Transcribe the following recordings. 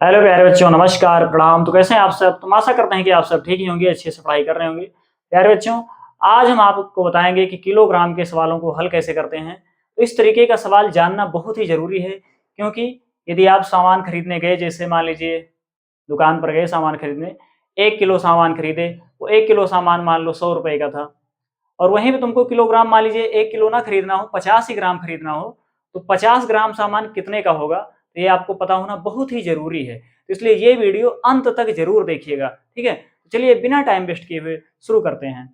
Hello प्यारे बच्चों, नमस्कार, प्रणाम। तो कैसे हैं आप सब? तो आशा करते हैं कि आप सब ठीक ही होंगे, अच्छे से पढ़ाई कर रहे होंगे। प्यारे बच्चों, आज हम आपको बताएंगे कि किलोग्राम के सवालों को हल कैसे करते हैं। तो इस तरीके का सवाल जानना बहुत ही ज़रूरी है, क्योंकि यदि आप सामान खरीदने गए, जैसे मान लीजिए दुकान पर गए सामान खरीदने, 1 किलो सामान खरीदे, वो 1 किलो सामान मान लो 100 रुपए का था, और वहीं पे तुमको किलोग्राम मान लीजिए 1 किलो ना खरीदना हो, 50 ही ग्राम खरीदना हो, तो 50 ग्राम सामान कितने का होगा, तो ये आपको पता होना बहुत ही ज़रूरी है। तो इसलिए ये वीडियो अंत तक ज़रूर देखिएगा, ठीक है? तो चलिए बिना टाइम वेस्ट किए हुए शुरू करते हैं।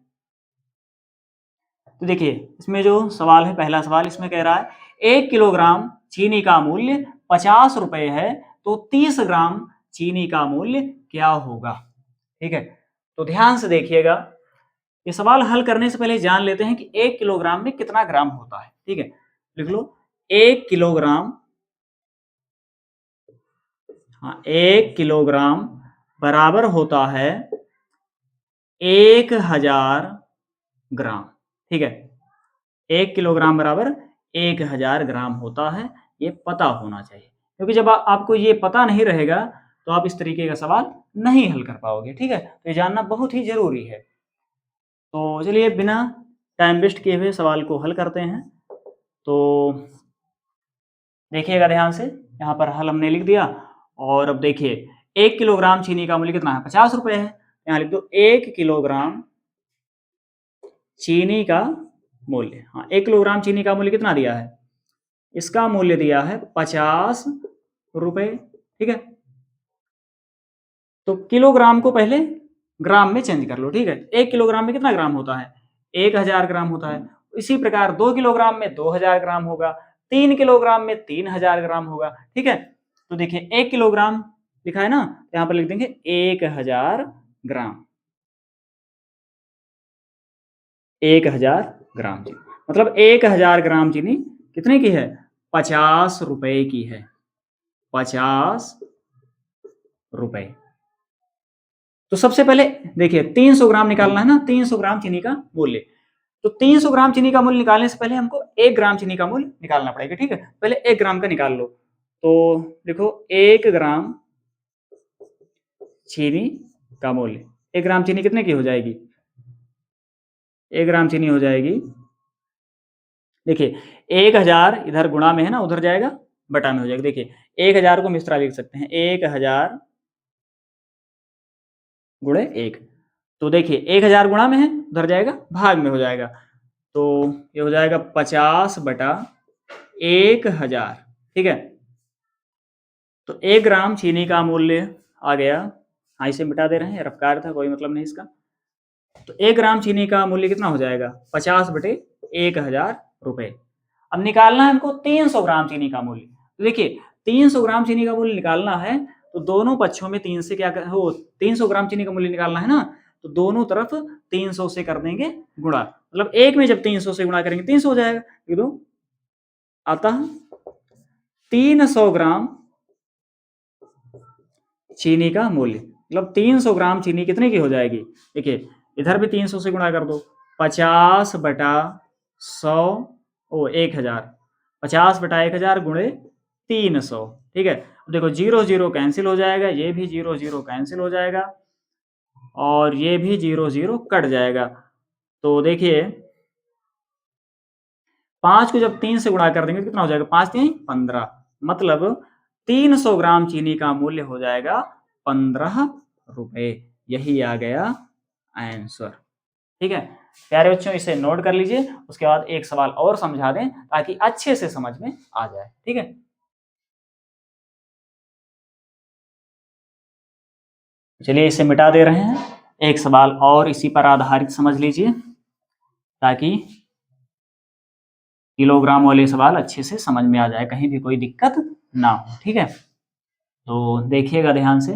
तो देखिए, इसमें जो सवाल है, पहला सवाल इसमें कह रहा है 1 किलोग्राम चीनी का मूल्य 50 रुपए है, तो 30 ग्राम चीनी का मूल्य क्या होगा? ठीक है? तो ध्यान से देखिएगा। ये सवाल हल करने से पहले जान लेते हैं कि 1 किलोग्राम में कितना ग्राम होता है, ठीक है? लिख लो 1 किलोग्राम। हाँ, 1 किलोग्राम बराबर होता है 1000 ग्राम, ठीक है? 1 किलोग्राम बराबर 1000 ग्राम होता है, ये पता होना चाहिए। क्योंकि जब आपको ये पता नहीं रहेगा, तो आप इस तरीके का सवाल नहीं हल कर पाओगे, ठीक है? तो ये जानना बहुत ही ज़रूरी है। तो चलिए बिना टाइम वेस्ट किए हुए सवाल को हल करते हैं। तो देखिएगा ध्यान से, यहाँ पर हल हमने लिख दिया। और अब देखिए, 1 किलोग्राम चीनी का मूल्य कितना है? 50 रुपए है। यहाँ लिख दो 1 किलोग्राम चीनी का मूल्य। हाँ, 1 किलोग्राम चीनी का मूल्य कितना दिया है? इसका मूल्य दिया है 50 रुपए, ठीक है? तो किलोग्राम को पहले ग्राम में चेंज कर लो, ठीक है? 1 किलोग्राम में कितना ग्राम होता है? 1000 ग्राम होता है। इसी प्रकार 2 किलोग्राम में 2000 ग्राम होगा, 3 किलोग्राम में 3000 ग्राम होगा, ठीक है? तो देखिए 1 किलोग्राम लिखा है ना, तो यहाँ पर लिख देंगे 1000 ग्राम। 1000 ग्राम चीनी, मतलब 1000 ग्राम चीनी कितने की है? 50 रुपए की है। 50 रुपए। तो सबसे पहले देखिए 300 ग्राम निकालना है ना, 300 ग्राम चीनी का मूल्य। तो 300 ग्राम चीनी का मूल्य निकालने से पहले हमको 1 ग्राम चीनी का मूल्य निकालना पड़ेगा, ठीक है? पहले 1 ग्राम का निकाल लो। तो देखो 1 ग्राम चीनी का मूल्य, 1 ग्राम चीनी कितने की हो जाएगी? 1 ग्राम चीनी हो जाएगी, देखिए 1000 इधर गुणा में है ना, उधर जाएगा बटा में हो जाएगा। देखिए 1000 को हम इस तरह लिख सकते हैं, 1000 गुणे 1। तो देखिए 1000 गुणा में है, उधर जाएगा भाग में हो जाएगा। तो ये हो जाएगा 50 बटा 1000, ठीक है? तो 1 ग्राम चीनी का मूल्य आ गया। हाँ, इसे मिटा दे रहे हैं, रफ कार्य था, कोई मतलब नहीं इसका। तो 1 ग्राम चीनी का मूल्य कितना हो जाएगा? 50 बटे 1000 रुपए। अब निकालना है हमको 300 ग्राम चीनी का मूल्य। तो देखिए 300 ग्राम चीनी का मूल्य निकालना है, तो दोनों पक्षों में 3 से क्या हो, 300 ग्राम चीनी का मूल्य निकालना है ना, तो दोनों तरफ 300 से कर देंगे गुणा। मतलब एक में जब 300 से गुणा करेंगे 300 हो जाएगा। लिख दो, अतः 300 ग्राम चीनी का मूल्य, मतलब 300 ग्राम चीनी कितने की हो जाएगी? देखिए इधर भी 300 से गुणा कर दो, 50 बटा 100, ओ 1000, 50 बटा 1000 गुणे 300, ठीक है? देखो जीरो जीरो कैंसिल हो जाएगा, ये भी जीरो जीरो कैंसिल हो जाएगा, और ये भी जीरो जीरो कट जाएगा। तो देखिए 5 को जब 3 से गुणा कर देंगे तो कितना हो जाएगा? 5 3 15, मतलब 300 ग्राम चीनी का मूल्य हो जाएगा 15 रुपए। यही आ गया आंसर, ठीक है? प्यारे बच्चों, इसे नोट कर लीजिए। उसके बाद एक सवाल और समझा दें ताकि अच्छे से समझ में आ जाए, ठीक है? चलिए इसे मिटा दे रहे हैं। एक सवाल और इसी पर आधारित समझ लीजिए, ताकि किलोग्राम वाले सवाल अच्छे से समझ में आ जाए, कहीं भी कोई दिक्कत ना हो, ठीक है? तो देखिएगा ध्यान से।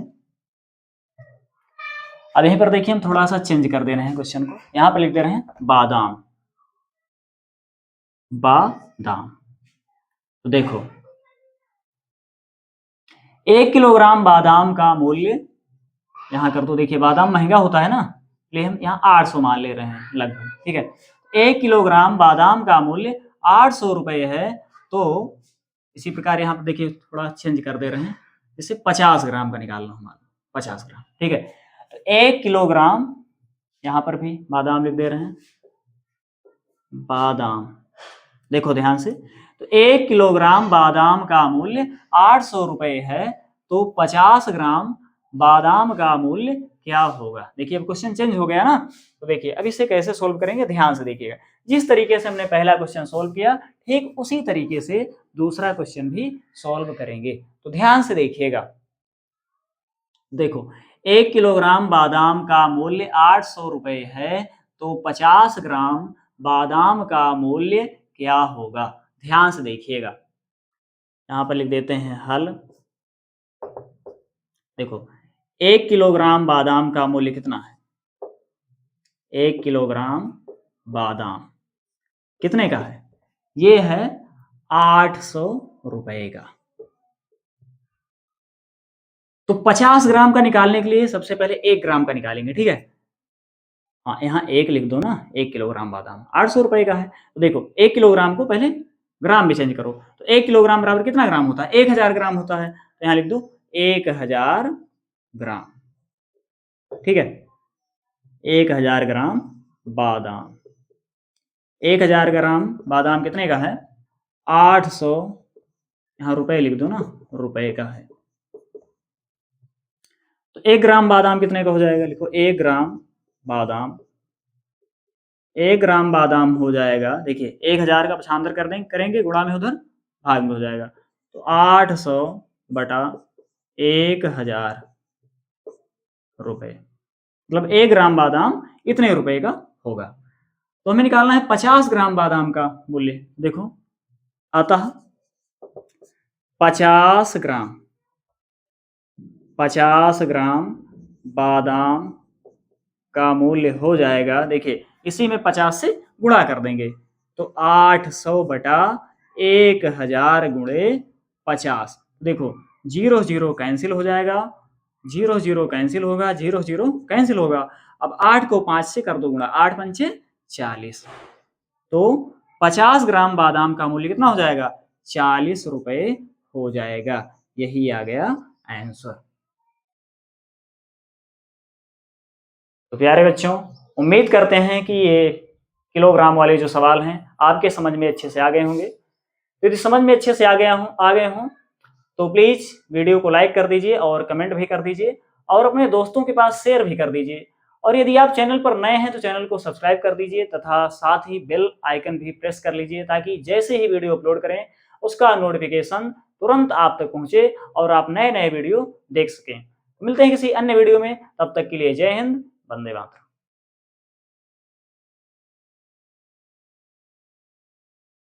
अब यहीं पर देखिए हम थोड़ा सा चेंज कर दे रहे हैं क्वेश्चन को। यहाँ पर लिख दे रहे हैं बादाम। बादाम, तो देखो 1 किलोग्राम बादाम का मूल्य, यहाँ कर दो। देखिए बादाम महंगा होता है ना, इसलिए हम यहाँ 800 मान ले रहे हैं लगभग, ठीक है? 1 किलोग्राम बादाम का मूल्य 800 रुपए है। तो इसी प्रकार यहाँ पर देखिए थोड़ा चेंज कर दे रहे हैं, जैसे 50 ग्राम का निकालना हमारा, 50 ग्राम, ठीक है। तो 1 किलोग्राम, यहाँ पर भी बादाम लिख दे रहे हैं, बादाम, देखो ध्यान से। तो 1 किलोग्राम बादाम का मूल्य 800 रुपए है, तो 50 ग्राम बादाम का मूल्य क्या होगा। देखिए अब क्वेश्चन चेंज हो गया ना। तो देखिए अब इसे कैसे सोल्व करेंगे, ध्यान से देखिएगा। जिस तरीके से हमने पहला क्वेश्चन सोल्व किया, ठीक उसी तरीके से दूसरा क्वेश्चन भी सोल्व करेंगे। तो ध्यान से देखिएगा। देखो 1 किलोग्राम बादाम का मूल्य 800 रुपए है, तो 50 ग्राम बादाम का मूल्य क्या होगा। ध्यान से देखिएगा, यहाँ पर लिख देते हैं हल। देखो 1 किलोग्राम बादाम का मूल्य कितना है, 1 किलोग्राम बादाम कितने का है, ये है 800 रुपए का। तो 50 ग्राम का निकालने के लिए सबसे पहले 1 ग्राम का निकालेंगे, ठीक है। हाँ, यहाँ 1 लिख दो ना, 1 किलोग्राम बादाम 800 रुपए का है। तो देखो 1 किलोग्राम को पहले ग्राम में चेंज करो, तो 1 किलोग्राम बराबर कितना ग्राम होता है, 1000 ग्राम होता है। तो यहाँ लिख दो 1000 ग्राम, ठीक है। 1000 ग्राम बादाम, 1000 ग्राम बादाम कितने का है, 800, यहाँ रुपए लिख दो ना, रुपए का है। तो 1 ग्राम बादाम कितने का हो जाएगा, लिखो 1 ग्राम बादाम, 1 ग्राम बादाम हो जाएगा। देखिए 1000 का पक्षांतर कर देंगे, करेंगे गुणा में उधर भाग में हो जाएगा। तो 800 बटा 1000 रुपए, मतलब 1 ग्राम बादाम इतने रुपए का होगा। तो हमें निकालना है 50 ग्राम बादाम का मूल्य। देखो अतः 50 ग्राम बादाम का मूल्य हो जाएगा। देखिए इसी में 50 से गुणा कर देंगे, तो 800 बटा 1000 गुणे 50। देखो 0 0 कैंसिल हो जाएगा, 0 0 कैंसिल होगा, 0 0 कैंसिल होगा। अब 8 को 5 से कर दो गुणा, 8 पंचे 40। तो 50 ग्राम बादाम का मूल्य कितना हो जाएगा, 40 रुपए हो जाएगा। यही आ गया आंसर। तो प्यारे बच्चों, उम्मीद करते हैं कि ये किलोग्राम वाले जो सवाल हैं आपके समझ में अच्छे से आ गए होंगे। यदि समझ में अच्छे से आ गए हों तो प्लीज़ वीडियो को लाइक कर दीजिए और कमेंट भी कर दीजिए और अपने दोस्तों के पास शेयर भी कर दीजिए। और यदि आप चैनल पर नए हैं तो चैनल को सब्सक्राइब कर दीजिए तथा साथ ही बेल आइकन भी प्रेस कर लीजिए, ताकि जैसे ही वीडियो अपलोड करें उसका नोटिफिकेशन तुरंत आप तक पहुंचे और आप नए नए वीडियो देख सकें। मिलते हैं किसी अन्य वीडियो में, तब तक के लिए जय हिंद, वंदे मातरम।